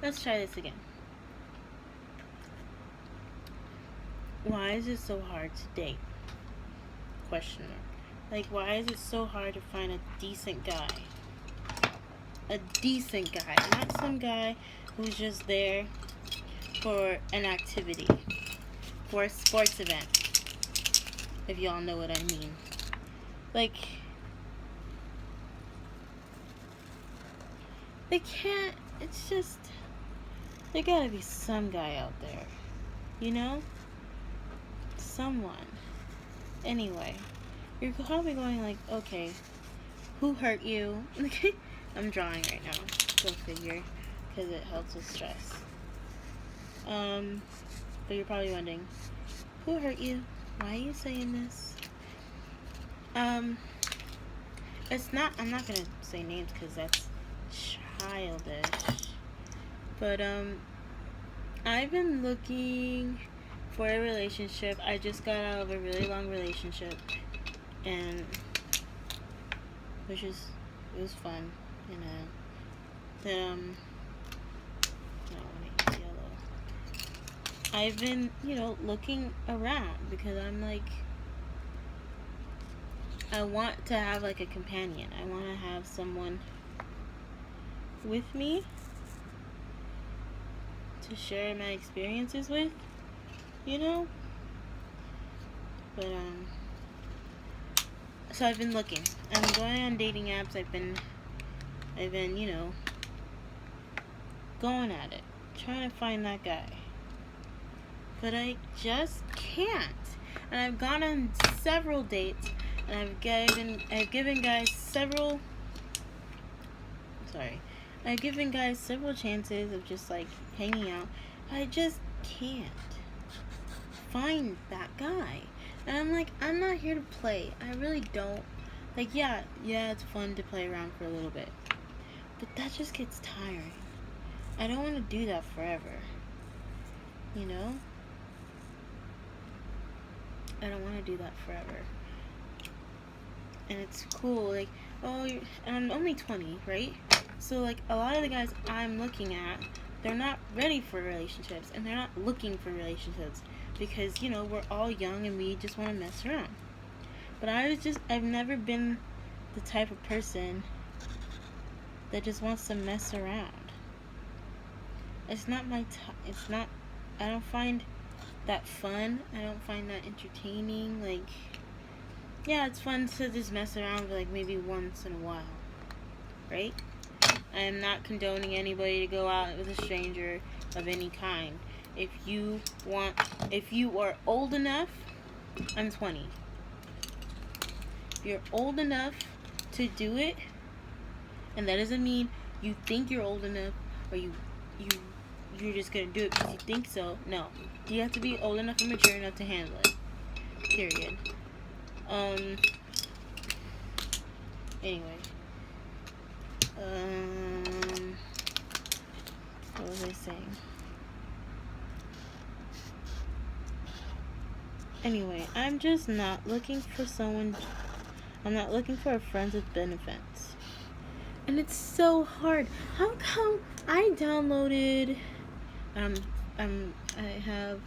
Let's try this again. Why is it so hard to date? Question mark. Like, why is it so hard to find a decent guy? A decent guy, not some guy who's just there for an activity, for a sports event, if y'all know what I mean. Like, they can't, it's just, there gotta be some guy out there, you know? Someone. Anyway, you're probably going like, okay, who hurt you? I'm drawing right now, go figure, because it helps with stress. But you're probably wondering, who hurt you? Why are you saying this? It's not, I'm not gonna say names because that's childish. But, I've been looking for a relationship. I just got out of a really long relationship, and it was fun, you know. No, wait, yellow. I've been, looking around because I'm like, I want to have like a companion. I want to have someone with me to share my experiences with, you know. But so I've been looking. I'm going on dating apps. I've been, going at it, trying to find that guy. But I just can't. And I've gone on several dates, and I've given guys several chances of just like hanging out. I just can't find that guy. And I'm like, I'm not here to play. I really don't. Like, yeah, it's fun to play around for a little bit, but that just gets tiring. I don't want to do that forever, you know? I don't want to do that forever. And it's cool, like, and I'm only 20, right? So, like, a lot of the guys I'm looking at, they're not ready for relationships, and they're not looking for relationships, because, we're all young, and we just want to mess around. But I've never been the type of person that just wants to mess around. It's not I don't find that fun. I don't find that entertaining. Like, yeah, it's fun to just mess around, like, maybe once in a while, right? I am not condoning anybody to go out with a stranger of any kind. If you are old enough, I'm 20. If you're old enough to do it, and that doesn't mean you think you're old enough, or you're just gonna do it because you think so. No, you have to be old enough and mature enough to handle it. Period. Anyway. What was I saying? Anyway, I'm just not looking for someone. I'm not looking for a friends with benefits. And it's so hard. How come I downloaded I have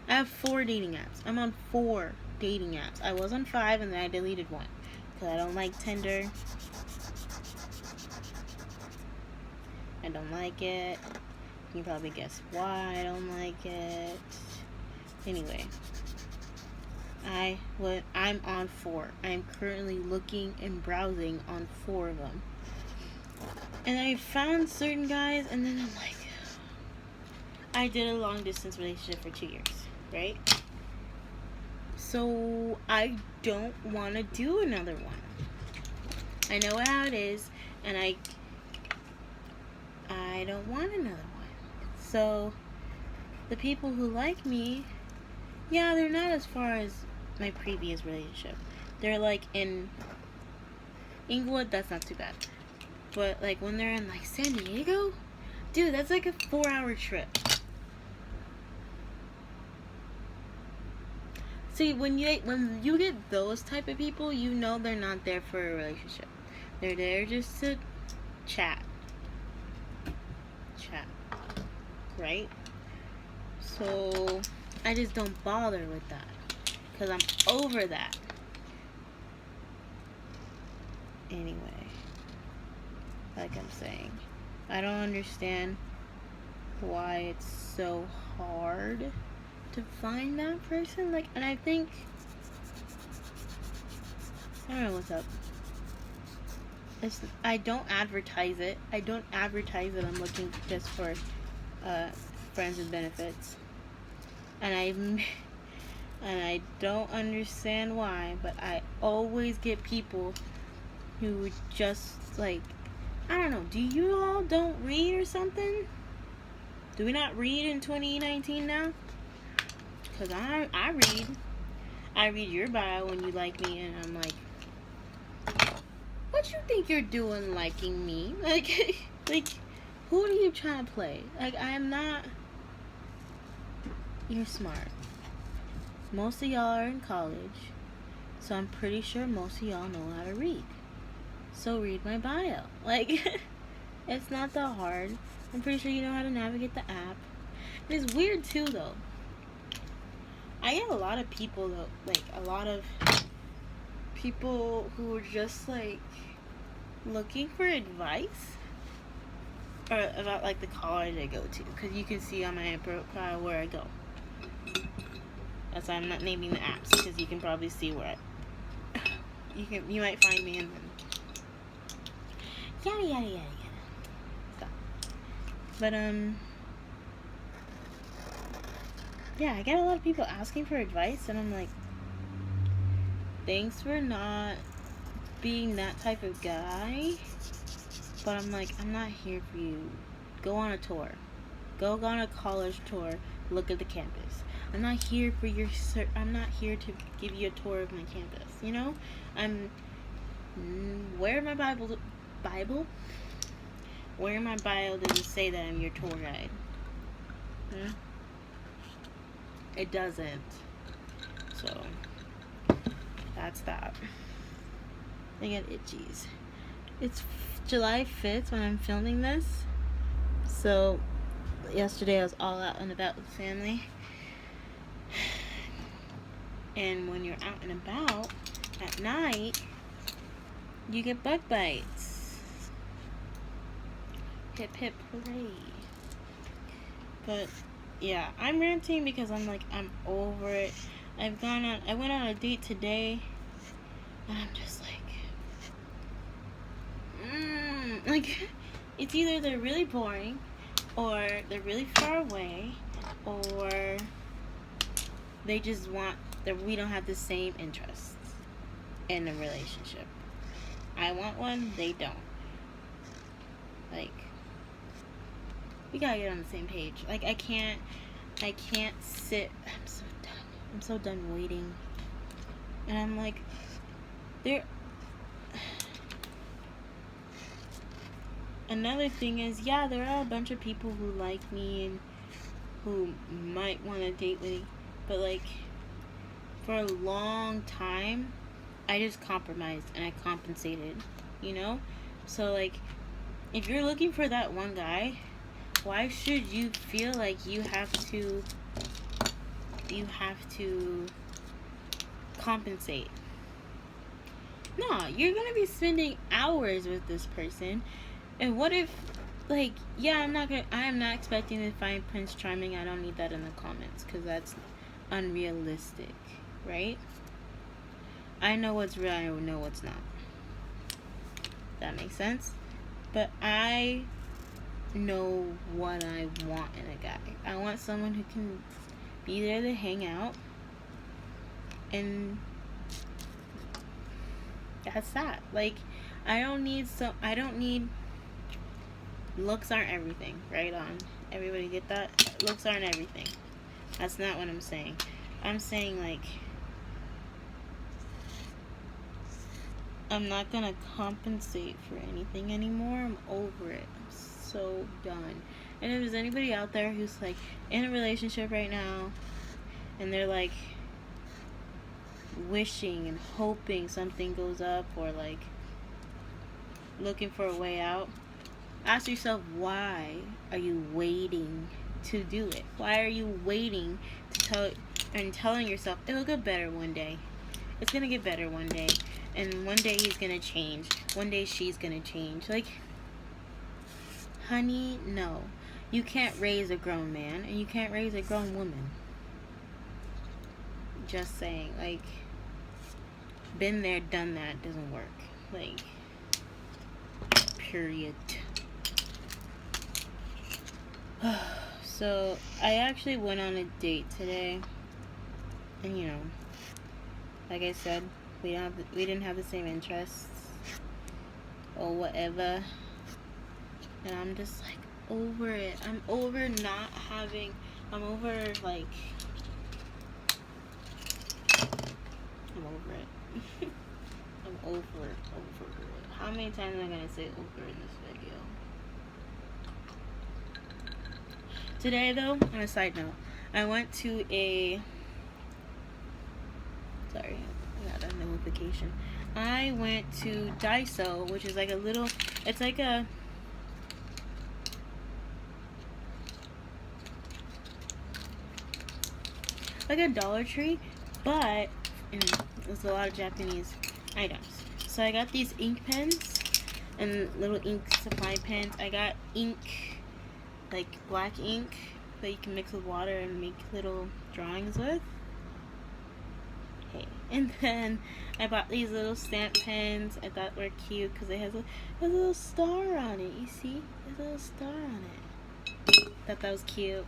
I have 4 dating apps. I'm on 4 dating apps. I was on 5 and then I deleted one because I don't like Tinder. I don't like it. You can probably guess why I don't like it. Anyway, I'm on 4. I'm currently looking and browsing on 4 of them. And I found certain guys, and then I'm like, I did a long distance relationship for 2 years, right? So I don't want to do another one. I know how it is, and I don't want another one. So the people who like me, yeah, they're not as far as my previous relationship. They're like in Inglewood, that's not too bad. But like when they're in like San Diego, dude, that's like a 4-hour trip. See, when you get those type of people, you know they're not there for a relationship. They're there just to chat, right? So I just don't bother with that because I'm over that. Anyway, like I'm saying, I don't understand why it's so hard to find that person. Like, and I think, I don't know what's up. I don't advertise it. I don't advertise that I'm looking just for friends with benefits. And I don't understand why, but I always get people who just like, I don't know, do you all don't read or something? Do we not read in 2019 now? Because I read. I read your bio when you like me, and I'm like, what you think you're doing liking me? Like, who are you trying to play? Like, I am not. You're smart. Most of y'all are in college, so I'm pretty sure most of y'all know how to read. So read my bio. Like, it's not that hard. I'm pretty sure you know how to navigate the app. It's weird too, though. I get a lot of people, though, like, a lot of people who are just, like, looking for advice or about, like, the college I go to. Because you can see on my profile where I go. That's why I'm not naming the apps, because you can probably see where you might find me in them. Yada, yada, yada, yada. Stop. But, yeah, I get a lot of people asking for advice, and I'm like, thanks for not being that type of guy, but I'm like, I'm not here for you. Go on a tour. Go on a college tour. Look at the campus. I'm not here for I'm not here to give you a tour of my campus, you know? Where my Bible? Where in my bio does it say that I'm your tour guide? It doesn't. So, that's that. I get itchies. It's July 5th when I'm filming this. So, yesterday I was all out and about with family. And when you're out and about at night, you get bug bites. Hip hip hooray. But yeah, I'm ranting because I'm like, I'm over it. I went on a date today, and I'm just like, it's either they're really boring, or they're really far away, or they just want that we don't have the same interests in a relationship. I want one, they don't. Like, we gotta get on the same page. Like, I can't sit. I'm so done waiting. And I'm like, another thing is, yeah, there are a bunch of people who like me and who might want to date with me, but like, for a long time, I just compromised and I compensated, you know? So like, if you're looking for that one guy, why should you feel like you have to compensate? No, you're gonna be spending hours with this person, and what if, like, yeah, I am not expecting to find Prince Charming. I don't need that in the comments, because that's unrealistic, right? I know what's real, I know what's not. That makes sense? But I know what I want in a guy. I want someone who can be there to hang out, and that's that. Like, I don't need looks aren't everything, right on. Everybody get that? Looks aren't everything. That's not what I'm saying. I'm saying, like, I'm not gonna compensate for anything anymore. I'm over it. I'm so done. And if there's anybody out there who's like in a relationship right now, and they're like, wishing and hoping something goes up, or like looking for a way out, ask yourself, why are you waiting to do it? Why are you waiting to tell and telling yourself it'll get better one day? It's gonna get better one day, and one day he's gonna change. One day she's gonna change. Like, honey, no. You can't raise a grown man, and you can't raise a grown woman. Just saying. Like, been there, done that, doesn't work. Like, period. So, I actually went on a date today, and you know, like I said, we didn't have the same interests or whatever, and I'm just like over it. I'm over not having. I'm over like. I'm over it. I'm over it. How many times am I gonna say over in this video? Today, though, on a side note, I went to a. Sorry, I got a notification. I went to Daiso, which is like a little. It's like a. Like a Dollar Tree, but there's a lot of Japanese items. So I got these ink pens and little ink supply pens. I got ink, like black ink that you can mix with water and make little drawings with. Okay. And then I bought these little stamp pens. I thought were cute because it has a little star on it. You see? There's a little star on it. Thought that was cute.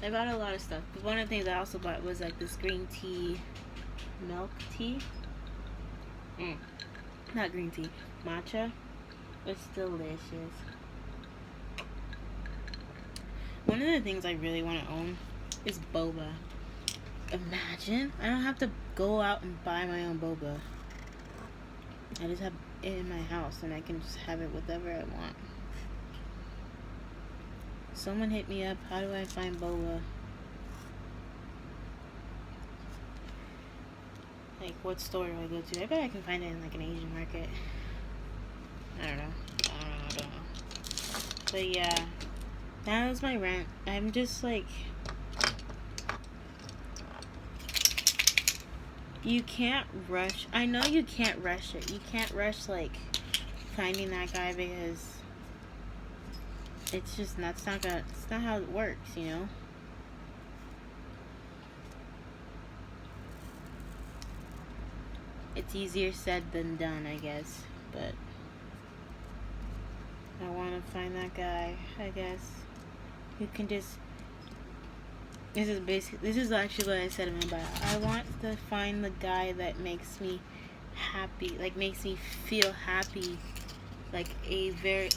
I bought a lot of stuff. But one of the things I also bought was like this green tea, milk tea. Not green tea, matcha. It's delicious. One of the things I really want to own is boba. Imagine, I don't have to go out and buy my own boba. I just have it in my house and I can just have it whatever I want. Someone hit me up. How do I find boba? Like, what store do I go to? I bet I can find it in like an Asian market. I don't know. But yeah, that was my rant. I'm just like, you can't rush. I know you can't rush it. You can't rush like finding that guy because it's just not. It's not how it works, you know. It's easier said than done, I guess. But I want to find that guy. I guess you can just. This is actually what I said in my bio. I want to find the guy that makes me happy, like makes me feel happy, like a very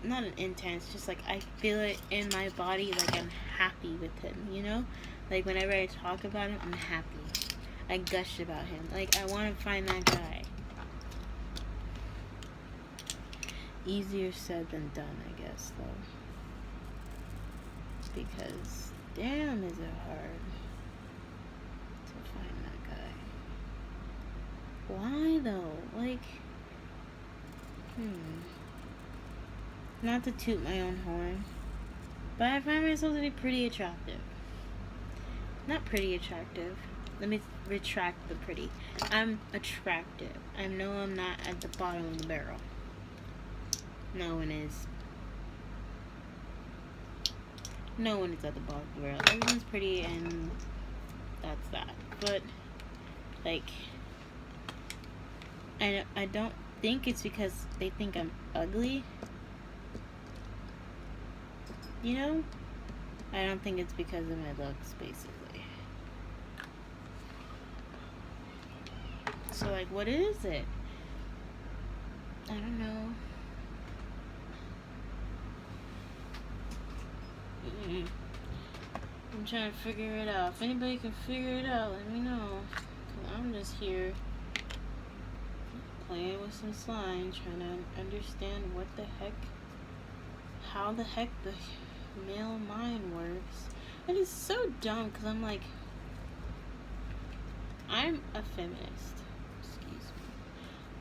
not an intense, just like I feel it in my body, like I'm happy with him, you know? Like whenever I talk about him, I'm happy. I gush about him. Like I want to find that guy. Easier said than done, I guess, though. Because damn, is it hard to find that guy. Why though? Like, not to toot my own horn, but I find myself to be pretty attractive. Not pretty attractive. Let me retract the pretty. I'm attractive. I know I'm not at the bottom of the barrel. No one is. No one is at the bottom of the barrel. Everyone's pretty and that's that. But, like, I don't think it's because they think I'm ugly. You know? I don't think it's because of my looks, basically. So, like, what is it? I don't know. I'm trying to figure it out. If anybody can figure it out, let me know. 'Cause I'm just here playing with some slime, trying to understand how the heck the male mind works. And it's so dumb because I'm like, I'm a feminist. Excuse me.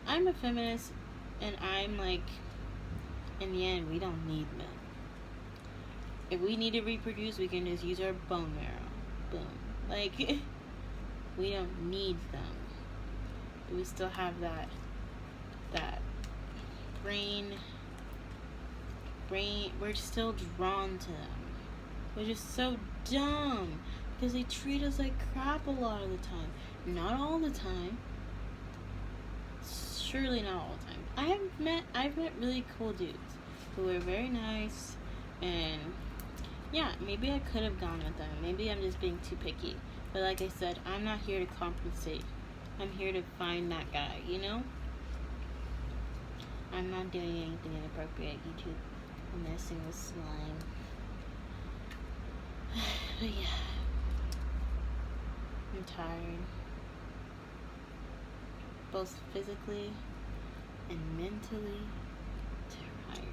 I'm a feminist, and I'm like, in the end, we don't need men. If we need to reproduce, we can just use our bone marrow. Boom. Like, we don't need them. But we still have that brain, we're still drawn to them. We're just so dumb. Because they treat us like crap a lot of the time. Not all the time. Surely not all the time. I've met really cool dudes who were very nice, and yeah, maybe I could have gone with them. Maybe I'm just being too picky. But like I said, I'm not here to compensate. I'm here to find that guy, you know? I'm not doing anything inappropriate, YouTube. I'm messing with slime. But yeah. I'm tired. Both physically and mentally tired.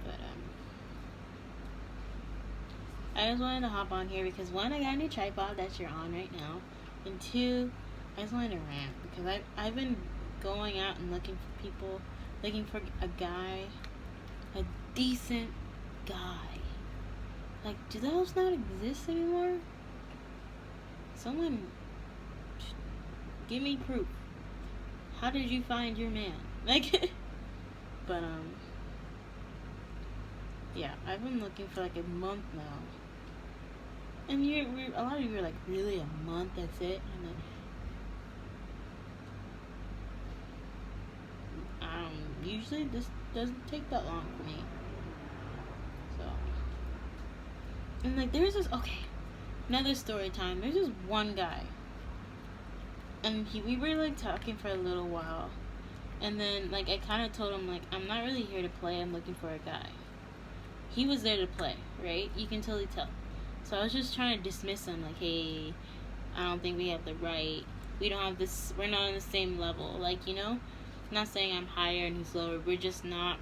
But I just wanted to hop on here because one, I got a new tripod that you're on right now, and two, I just wanted to rant because I've been going out and looking for people, looking for a guy, a decent guy. Like, do those not exist anymore? Someone give me proof. How did you find your man? Like, but yeah, I've been looking for like a month now. And a lot of you are like, really, a month? That's it? And then, usually this doesn't take that long for me. So, and like, there's this, okay, another story time. There's this one guy, and we were like talking for a little while, and then like I kind of told him like, I'm not really here to play. I'm looking for a guy. He was there to play, right? You can totally tell. So I was just trying to dismiss him, like, hey, I don't think we have the right. We don't have this. We're not on the same level. Like, you know, I'm not saying I'm higher and he's lower. We're just not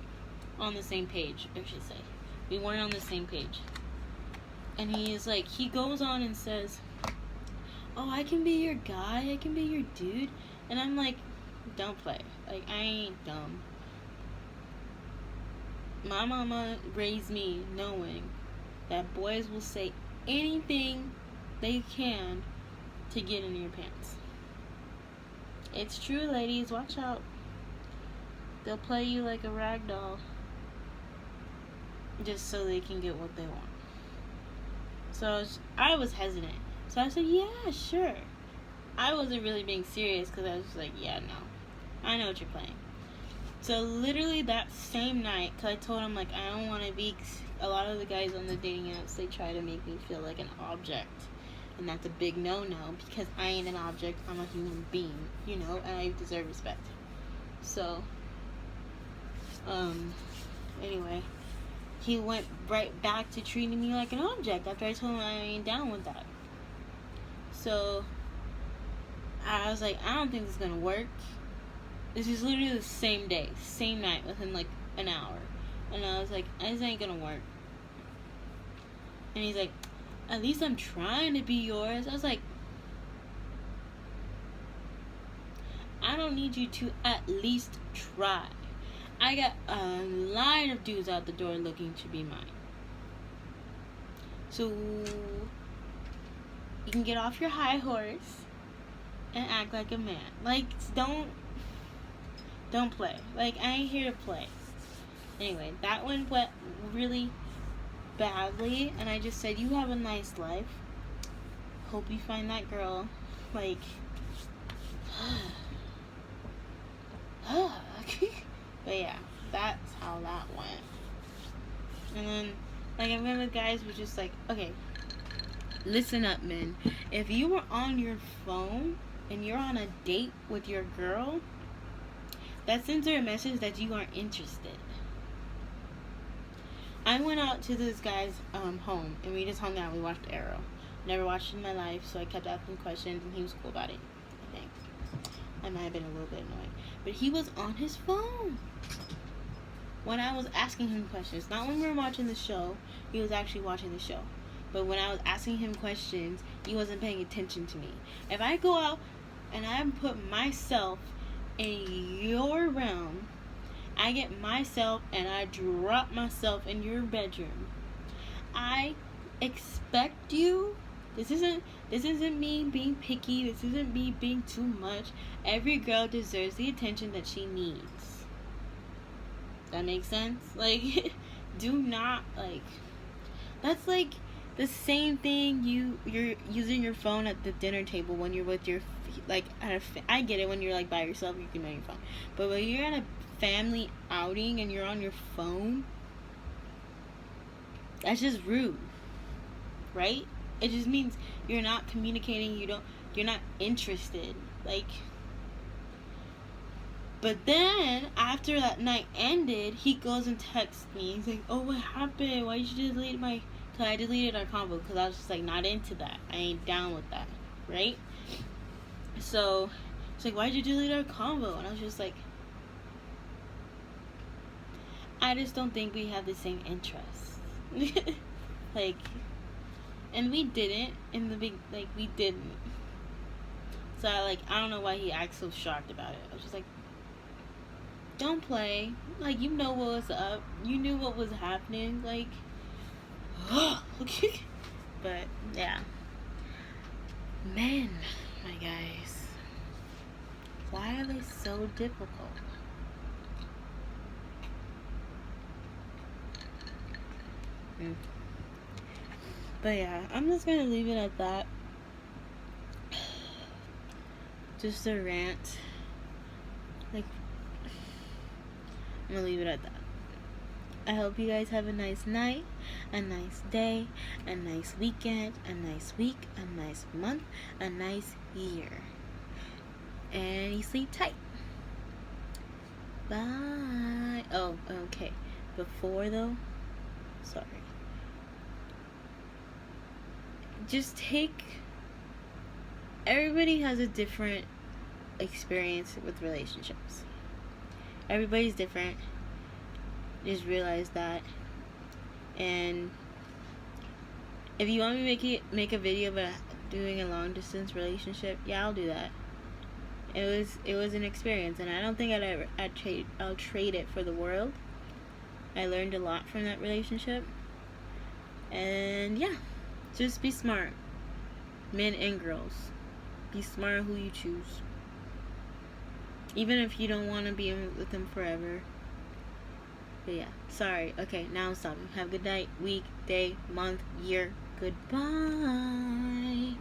on the same page, I should say. We weren't on the same page. And he's like, he goes on and says, oh, I can be your guy. I can be your dude. And I'm like, don't play. Like, I ain't dumb. My mama raised me knowing that boys will say anything they can to get in your pants. It's true, ladies. Watch out. They'll play you like a rag doll just so they can get what they want. So I was hesitant. So I said, yeah, sure. I wasn't really being serious because I was just like, yeah, no. I know what you're playing. So literally that same night, because I told him, like, I don't want to be, a lot of the guys on the dating apps, they try to make me feel like an object. And that's a big no-no, because I ain't an object, I'm a human being, you know, and I deserve respect. So, anyway, he went right back to treating me like an object after I told him I ain't down with that. So, I was like, I don't think this is going to work. This is literally the same day, same night, within like an hour. And I was like, this ain't gonna work. And he's like, at least I'm trying to be yours. I was like, I don't need you to at least try. I got a line of dudes out the door looking to be mine. So, you can get off your high horse and act like a man. Like, don't play. Like, I ain't here to play. Anyway, that one went really badly, and I just said, you have a nice life. Hope you find that girl. Like, but yeah, that's how that went. And then, like, I remember guys were just like, okay, listen up, men. If you were on your phone and you're on a date with your girl, that sends her a message that you aren't interested. I went out to this guy's home, and we just hung out. We watched Arrow. Never watched it in my life, so I kept asking questions, and he was cool about it, I think. I might have been a little bit annoyed. But he was on his phone when I was asking him questions. Not when we were watching the show. He was actually watching the show. But when I was asking him questions, you wasn't paying attention to me. If I go out and I put myself in your realm, I get myself and I drop myself in your bedroom, I expect you. This isn't me being picky. This isn't me being too much. Every girl deserves the attention that she needs. That makes sense? Like, do not, like, that's like the same thing you're using your phone at the dinner table when you're with your, like, I get it, when you're like by yourself you can on your phone, but when you're at a family outing and you're on your phone, that's just rude, right? It just means you're not communicating, you're not interested. Like, but then after that night ended, he goes and texts me. He's like, "Oh, what happened? Why did you delete my?" Cause I deleted our convo because I was just like not into that. I ain't down with that, right? So it's like, "Why'd you delete our convo?" And I was just like, I just don't think we have the same interests. Like, and we didn't in the big, like, we didn't. So I don't know why he acts so shocked about it. I was just like, don't play. Like, you know what was up. You knew what was happening. Like, but yeah, men, my guys, why are they so difficult? But yeah, I'm just gonna leave it at that. Just a rant. Like, I'm gonna leave it at that. I hope you guys have a nice night, a nice day, a nice weekend, a nice week, a nice month, a nice year. And you sleep tight. Bye. Oh, okay. Before though, sorry. Just take, everybody has a different experience with relationships. Everybody's different. Just realize that. And if you want me to make a video about doing a long distance relationship, yeah, I'll do that. It was an experience, and I don't think I'll trade it for the world. I learned a lot from that relationship. And yeah, just be smart, men and girls. Be smart who you choose, even if you don't want to be with them forever. But yeah, sorry. Okay, now I'm stopping. Have a good night, week, day, month, year. Goodbye.